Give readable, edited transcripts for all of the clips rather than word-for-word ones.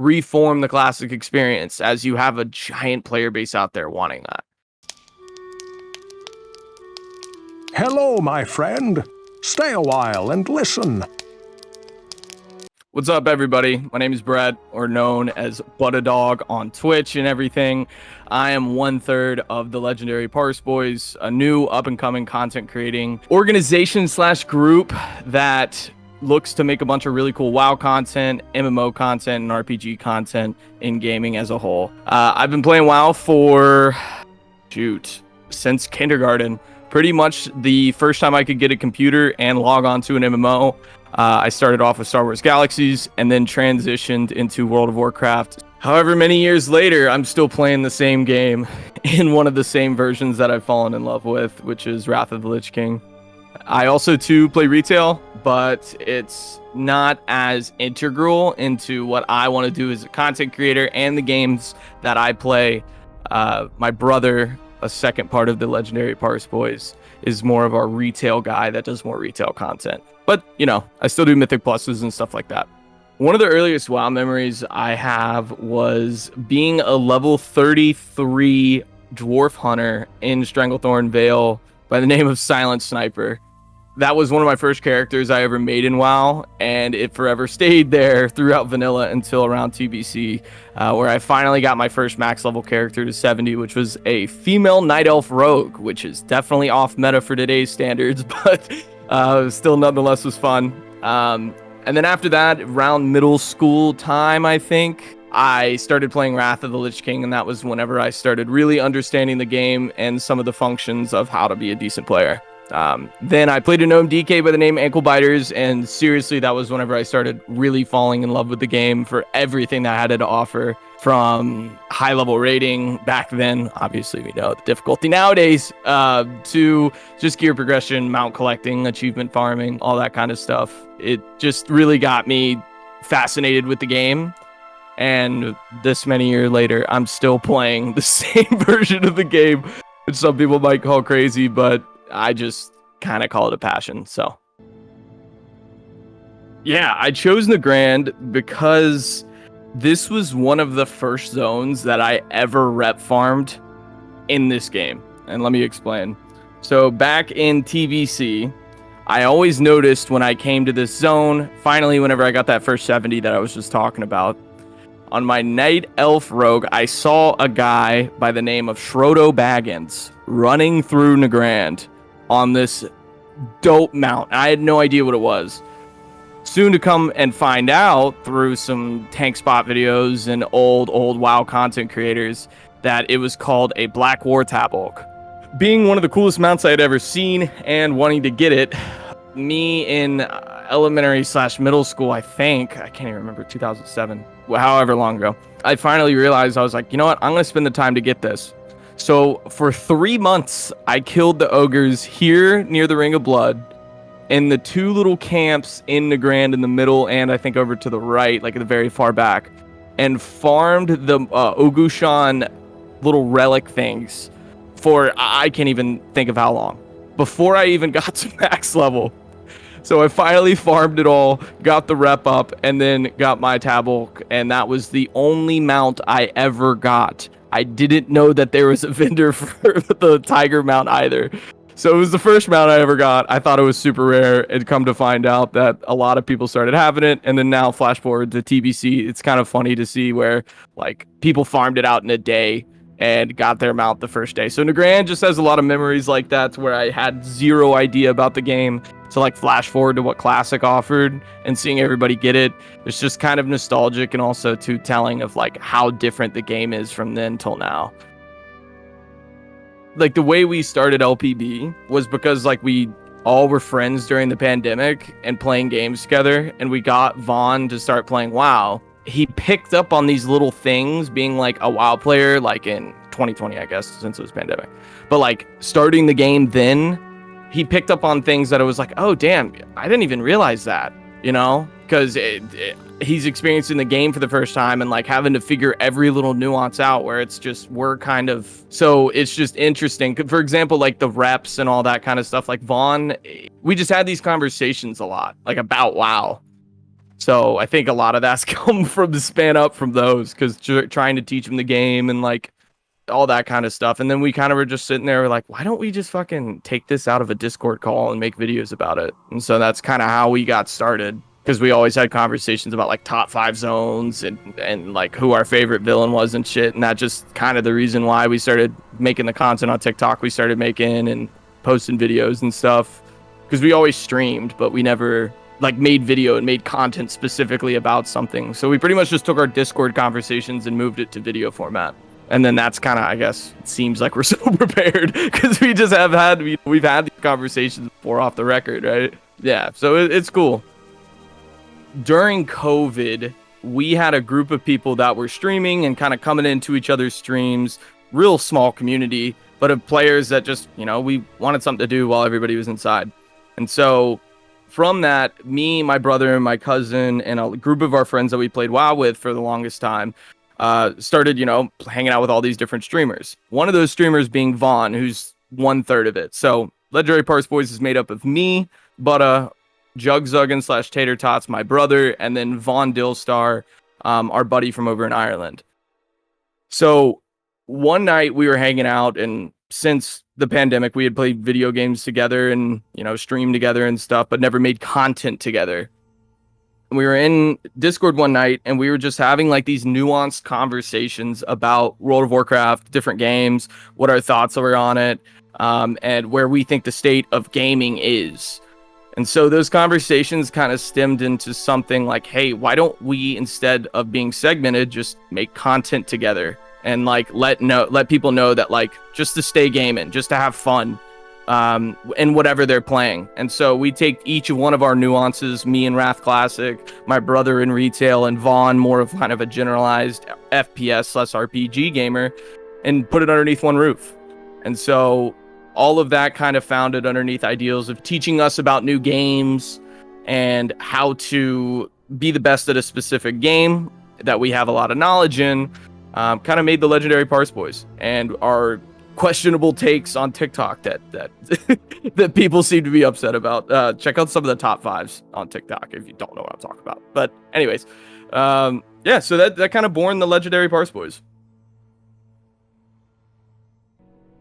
reform the classic experience, as you have a giant player base out there wanting that. Hello, my friend. Stay a while and listen. What's up, everybody? My name is Brett, or known as Buttadog on Twitch and everything. I am 1/3 of the legendary Parse Boys, a new up-and-coming content creating organization / group that looks to make a bunch of really cool WoW content, MMO content, and RPG content in gaming as a whole. I've been playing WoW for, since kindergarten. Pretty much the first time I could get a computer and log on to an MMO. I started off with Star Wars Galaxies and then transitioned into World of Warcraft. However many years later, I'm still playing the same game in one of the same versions that I've fallen in love with, which is Wrath of the Lich King. I also too play retail, but it's not as integral into what I want to do as a content creator and the games that I play. My brother, a second part of the legendary Parse Boys, is more of our retail guy that does more retail content. But, you know, I still do Mythic Pluses and stuff like that. One of the earliest WoW memories I have was being a level 33 Dwarf Hunter in Stranglethorn Vale by the name of Silent Sniper. That was one of my first characters I ever made in WoW, and it forever stayed there throughout vanilla until around TBC, where I finally got my first max level character to 70, which was a female Night Elf Rogue, which is definitely off meta for today's standards, but still nonetheless was fun. And then after that, around middle school time, I think, I started playing Wrath of the Lich King, and that was whenever I started really understanding the game and some of the functions of how to be a decent player. Then I played a gnome DK by the name Ankle Biters, and seriously, that was whenever I started really falling in love with the game for everything that had to offer, from high level rating back then, obviously we know the difficulty nowadays, to just gear progression, mount collecting, achievement farming, all that kind of stuff. It just really got me fascinated with the game. And this many years later, I'm still playing the same version of the game, which some people might call crazy, but I just kind of call it a passion. So yeah, I chose Nagrand because this was one of the first zones that I ever rep farmed in this game. And let me explain. So back in TBC, I always noticed when I came to this zone, finally, whenever I got that first 70 that I was just talking about, on my Night Elf Rogue, I saw a guy by the name of Schrodo Baggins running through Nagrand on this dope mount. I had no idea what it was. Soon to come and find out through some tank spot videos and old WoW content creators that it was called a Black War Tabolk. Being one of the coolest mounts I had ever seen and wanting to get it, me in elementary / middle school, I can't even remember, 2007, however long ago, I finally realized, I was like, you know what, I'm going to spend the time to get this. So for 3 months, I killed the ogres here near the Ring of Blood, in the 2 little camps in Nagrand in the middle, and I think over to the right, like at the very far back, and farmed the Ogushan little relic things for, I can't even think of how long, before I even got to max level. So I finally farmed it all, got the rep up, and then got my Tabolk, and that was the only mount I ever got. I didn't know that there was a vendor for the Tiger mount either. So it was the first mount I ever got. I thought it was super rare, and come to find out that a lot of people started having it. And then now, flash forward to TBC, it's kind of funny to see where like people farmed it out in a day and got their mount the first day. So Nagrand just has a lot of memories like that, where I had zero idea about the game. So like flash forward to what Classic offered and seeing everybody get it, it's just kind of nostalgic, and also too telling of like how different the game is from then till now. Like the way we started LPB was because like we all were friends during the pandemic and playing games together, and we got Vaughn to start playing WoW. He picked up on these little things, being like a WoW player, like in 2020, I guess, since it was pandemic. But like starting the game then, he picked up on things that I was like, oh, damn, I didn't even realize that, you know, because he's experiencing the game for the first time and like having to figure every little nuance out, where it's just, we're kind of, so it's just interesting. For example, like the reps and all that kind of stuff, like Vaughn, we just had these conversations a lot, like about WoW. So I think a lot of that's come from the span up from those, because trying to teach them the game and like all that kind of stuff. And then we kind of were just sitting there like, why don't we just fucking take this out of a Discord call and make videos about it? And so that's kind of how we got started, because we always had conversations about like top 5 zones and like who our favorite villain was and shit. And that just kind of the reason why we started making the content on TikTok we started making and posting videos and stuff, because we always streamed, but we never like made video and made content specifically about something. So we pretty much just took our Discord conversations and moved it to video format. And then that's kind of, I guess, it seems like we're so prepared because we just we've had these conversations before off the record, right? Yeah, so it's cool. During COVID, we had a group of people that were streaming and kind of coming into each other's streams, real small community, but of players that just, we wanted something to do while everybody was inside. And so from that, me, my brother, and my cousin, and a group of our friends that we played WoW with for the longest time, started, hanging out with all these different streamers. One of those streamers being Vaughn, who's 1/3 of it. So Legendary Parse Boys is made up of me, Butta, Jugzuggin / Tater Tots, my brother, and then Vaughn Dillstar, our buddy from over in Ireland. So one night we were hanging out, and since the pandemic, we had played video games together and, streamed together and stuff, but never made content together. We were in Discord one night and we were just having like these nuanced conversations about World of Warcraft, different games, what our thoughts were on it, and where we think the state of gaming is. And so those conversations kind of stemmed into something like, hey, why don't we, instead of being segmented, just make content together and like let people know that like just to stay gaming, just to have fun, and whatever they're playing. And so we take each of one of our nuances, me and Wrath Classic, my brother in retail, and Vaughn, more of kind of a generalized FPS / RPG gamer, and put it underneath one roof. And so all of that kind of founded underneath ideals of teaching us about new games and how to be the best at a specific game that we have a lot of knowledge in. Kind of made the Legendary Parse Boys and our questionable takes on TikTok that that people seem to be upset about. Check out some of the top 5s on TikTok if you don't know what I'm talking about. But anyways, yeah, so that kind of born the Legendary Parse Boys.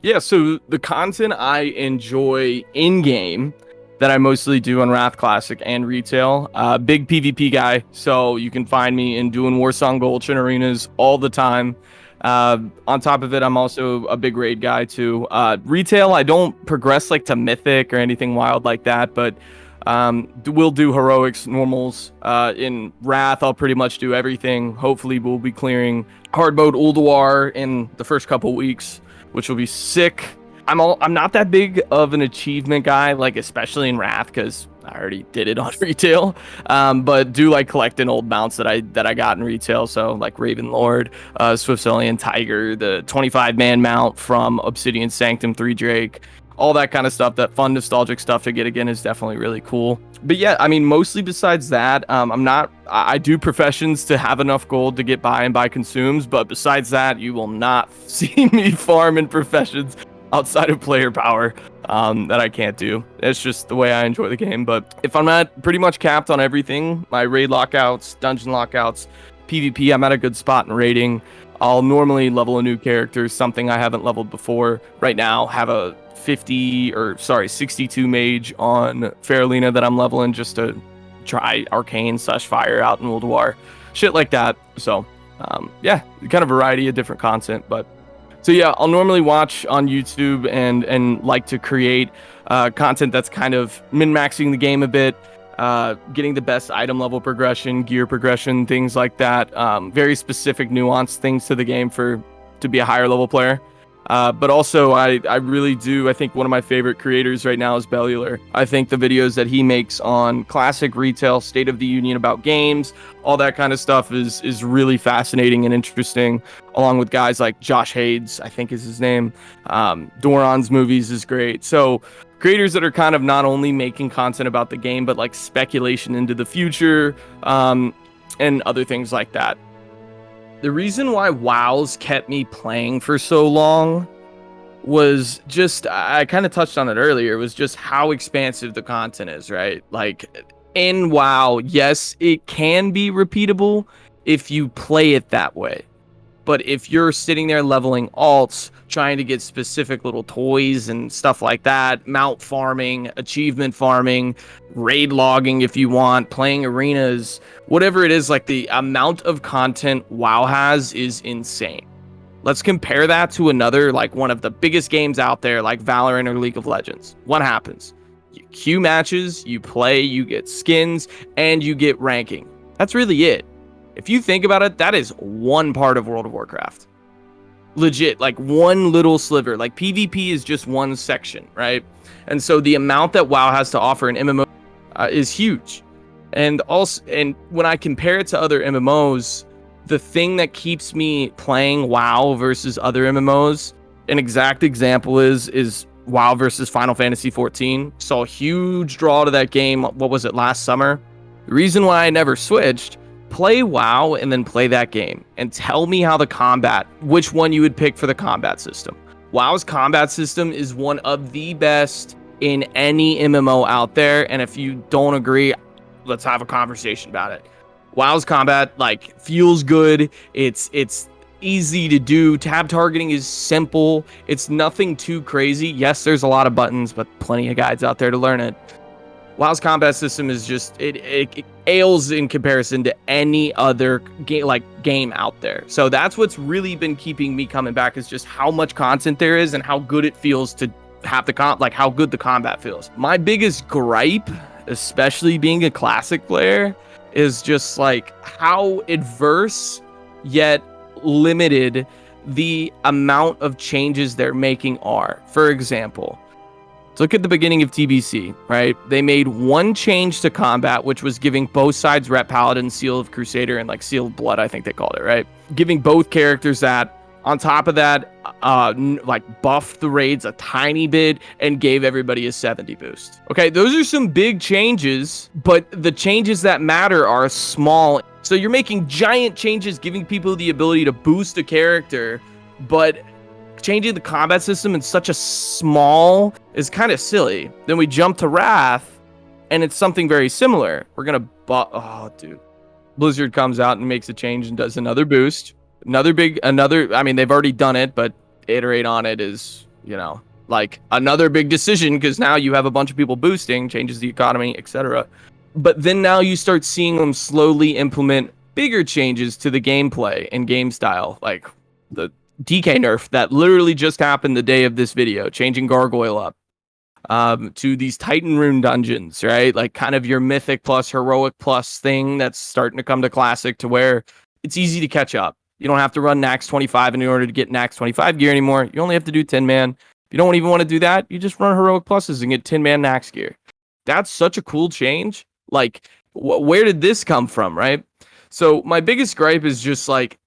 Yeah, so the content I enjoy in-game that I mostly do on Wrath Classic and retail, big PvP guy, so you can find me in doing Warsong Gulch arenas all the time. On top of it, I'm also a big raid guy too. Retail, I don't progress like to mythic or anything wild like that, but we'll do heroics, normals. In Wrath, I'll pretty much do everything. Hopefully, we'll be clearing hard mode Ulduar in the first couple weeks, which will be sick. I'm not that big of an achievement guy, like especially in Wrath, because I already did it on retail. But do like collecting old mounts that I got in retail. So like Raven Lord, Swiftsillian Tiger, the 25-man mount from Obsidian Sanctum 3 Drake, all that kind of stuff. That fun nostalgic stuff to get again is definitely really cool. But yeah, I mean, mostly besides that, I do professions to have enough gold to get by and buy consumes. But besides that, you will not see me farm in professions outside of player power that I can't do. It's just the way I enjoy the game. But if I'm at pretty much capped on everything, my raid lockouts, dungeon lockouts, PvP, I'm at a good spot in raiding. I'll normally level a new character, something I haven't leveled before. Right now, have a 62 mage on Faralina that I'm leveling just to try arcane / fire out in Ulduar. Shit like that. So, yeah, kind of variety of different content, but so yeah, I'll normally watch on YouTube and like to create content that's kind of min-maxing the game a bit, getting the best item level progression, gear progression, things like that. Very specific, nuanced things to the game to be a higher level player. But also, I really do. I think one of my favorite creators right now is Bellular. I think the videos that he makes on classic retail, State of the Union about games, all that kind of stuff is really fascinating and interesting, along with guys like Josh Hades, I think is his name. Doran's movies is great. So creators that are kind of not only making content about the game, but like speculation into the future, and other things like that. The reason why WoW's kept me playing for so long was just, I kind of touched on it earlier, was just how expansive the content is, right? Like, in WoW, yes, it can be repeatable if you play it that way. But if you're sitting there leveling alts, trying to get specific little toys and stuff like that, mount farming, achievement farming, raid logging if you want, playing arenas, whatever it is, like the amount of content WoW has is insane. Let's compare that to another, like one of the biggest games out there, like Valorant or League of Legends. What happens? You queue matches, you play, you get skins, and you get ranking. That's really it. If you think about it, that is one part of World of Warcraft. Legit, like one little sliver. Like PvP is just one section, right? And so the amount that WoW has to offer in MMO is huge. And also, and when I compare it to other MMOs, the thing that keeps me playing WoW versus other MMOs, an exact example is WoW versus Final Fantasy 14. Saw a huge draw to that game. What was it, last summer? The reason why I never switched, play WoW and then play that game and tell me how the combat, which one you would pick for the combat system. WoW's combat system is one of the best in any MMO out there. And if you don't agree, let's have a conversation about it. WoW's combat like feels good. It's easy to do. Tab targeting is simple. It's nothing too crazy. Yes, there's a lot of buttons, but plenty of guides out there to learn it. WoW's combat system is just it ails in comparison to any other game out there. So that's what's really been keeping me coming back, is just how much content there is and how good it feels to have how good the combat feels. My biggest gripe, especially being a classic player, is just like how adverse yet limited the amount of changes they're making are. For example, look at the beginning of TBC, right? They made one change to combat, which was giving both sides Rep Paladin, Seal of Crusader, and like Seal of Blood, I think they called it, right? Giving both characters that. On top of that, buffed the raids a tiny bit and gave everybody a 70 boost. Okay, those are some big changes, but the changes that matter are small. So you're making giant changes, giving people the ability to boost a character, but changing the combat system in such a small is kind of silly. Then we jump to Wrath, and it's something very similar. We're gonna Blizzard comes out and makes a change and does another boost. I mean, they've already done it, but iterate on it is, like another big decision, because now you have a bunch of people boosting, changes the economy, etc. But then now you start seeing them slowly implement bigger changes to the gameplay and game style, like the DK nerf that literally just happened the day of this video, changing Gargoyle up to these Titan Rune dungeons, right? Like kind of your Mythic plus Heroic plus thing that's starting to come to Classic, to where it's easy to catch up. You don't have to run Nax 25 in order to get Nax 25 gear anymore. You only have to do 10 man. If you don't even want to do that, you just run Heroic pluses and get 10 man Nax gear. That's such a cool change. Like, where did this come from, right? So my biggest gripe is just like,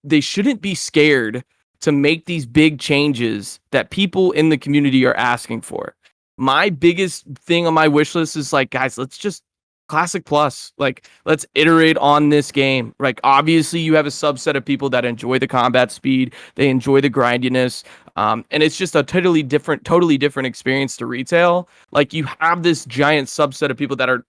they shouldn't be scared to make these big changes that people in the community are asking for. My biggest thing on my wish list is like, guys, let's just Classic Plus. Like, let's iterate on this game. Like, obviously, you have a subset of people that enjoy the combat speed, they enjoy the grindiness, and it's just a totally different experience to retail. Like, you have this giant subset of people that are,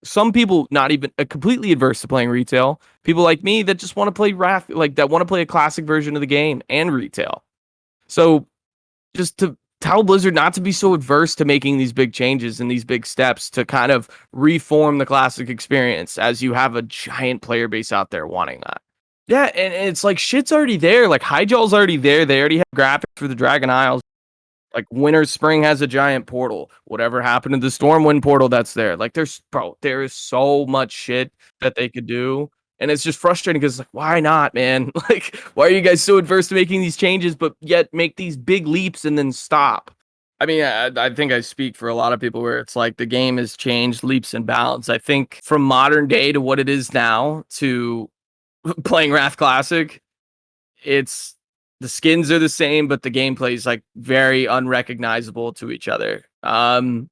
some people not even completely adverse to playing retail. People like me that just want to play Wrath, like that want to play a classic version of the game and retail. So, just to tell Blizzard not to be so adverse to making these big changes and these big steps to kind of reform the classic experience, as you have a giant player base out there wanting that. Yeah, and it's like shit's already there. Like Hijaw's already there. They already have graphics for the Dragon Isles. Like Winter Spring has a giant portal. Whatever happened to the Stormwind portal that's there? Like there is so much shit that they could do. And it's just frustrating because like, why not, man? Like, why are you guys so adverse to making these changes, but yet make these big leaps and then stop? I mean, I think I speak for a lot of people where it's like the game has changed leaps and bounds. I think from modern day to what it is now to playing Wrath Classic, it's the skins are the same, but the gameplay is like very unrecognizable to each other. The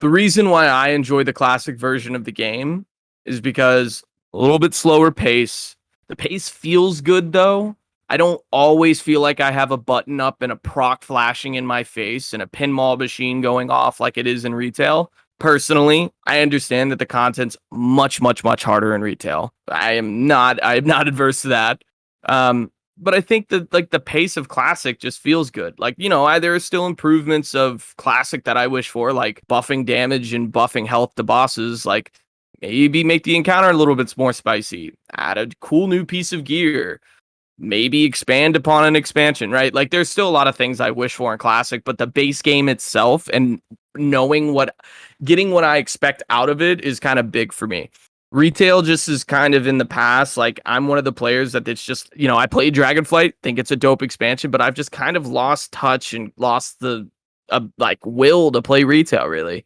reason why I enjoy the classic version of the game is because a little bit slower pace. The pace feels good though. I don't always feel like I have a button up and a proc flashing in my face and a pinball machine going off like it is in retail. Personally, I understand that the content's much, much, much harder in retail. I am not adverse to that. But I think that like the pace of classic just feels good. Like, there are still improvements of classic that I wish for, like buffing damage and buffing health to bosses. Like maybe make the encounter a little bit more spicy, add a cool new piece of gear, maybe expand upon an expansion, right? Like there's still a lot of things I wish for in classic, but the base game itself and getting what I expect out of it is kind of big for me. Retail just is kind of in the past. Like I'm one of the players that it's just, I played Dragonflight, think it's a dope expansion, but I've just kind of lost touch and lost the like will to play retail really.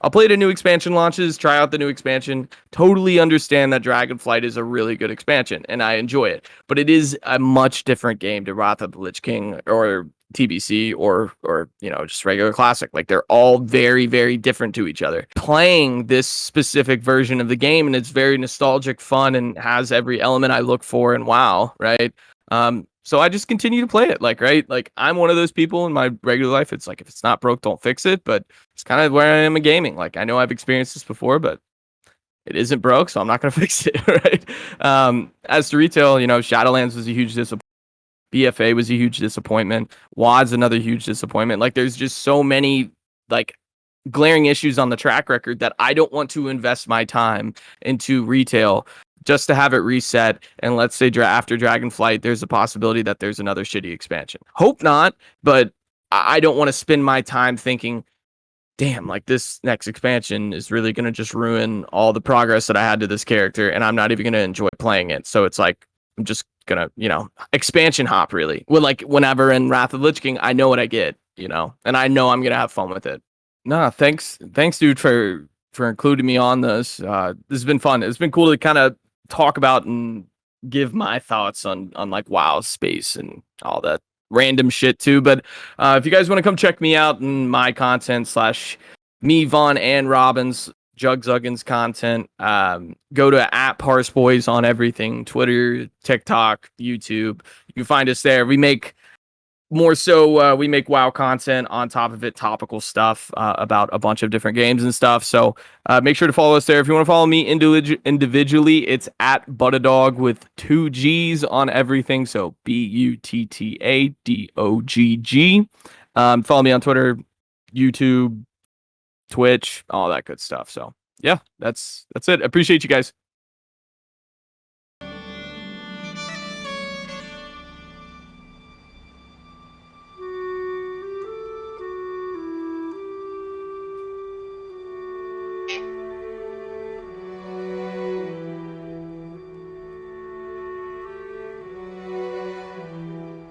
I'll play the new expansion launches, try out the new expansion. Totally understand that Dragonflight is a really good expansion, and I enjoy it. But it is a much different game to Wrath of the Lich King or TBC or just regular classic. Like they're all very, very different to each other. Playing this specific version of the game, and it's very nostalgic, fun, and has every element I look for in WoW, right? So I just continue to play it, right? Like I'm one of those people in my regular life. It's like if it's not broke, don't fix it. But it's kind of where I am in gaming. Like I know I've experienced this before, but it isn't broke, so I'm not gonna fix it, right? As to retail, Shadowlands was a huge disappointment. BFA was a huge disappointment. WAD's another huge disappointment. Like there's just so many like glaring issues on the track record that I don't want to invest my time into retail just to have it reset. And let's say after Dragonflight, there's a possibility that there's another shitty expansion. Hope not, but I don't want to spend my time thinking, damn, like this next expansion is really going to just ruin all the progress that I had to this character, and I'm not even going to enjoy playing it. So it's like, I'm just going to, expansion hop really. Well, like whenever in Wrath of the Lich King, I know what I get, and I know I'm going to have fun with it. Nah, thanks, dude, for including me on this. This has been fun. It's been cool to kind of talk about and give my thoughts on like WoW space and all that random shit too. But if you guys want to come check me out and my content / me, Vaughn, and Robbins, Jugzuggins content, go to @ParsBoys on everything: Twitter, TikTok, YouTube. You can find us there. We make more so we make WoW content on top of it, topical stuff about a bunch of different games and stuff. So make sure to follow us there. If you want to follow me individually, it's @Buttadog with 2 G's on everything. So BUTTADOGG. Follow me on Twitter, YouTube, Twitch, all that good stuff. So yeah, that's it. Appreciate you guys.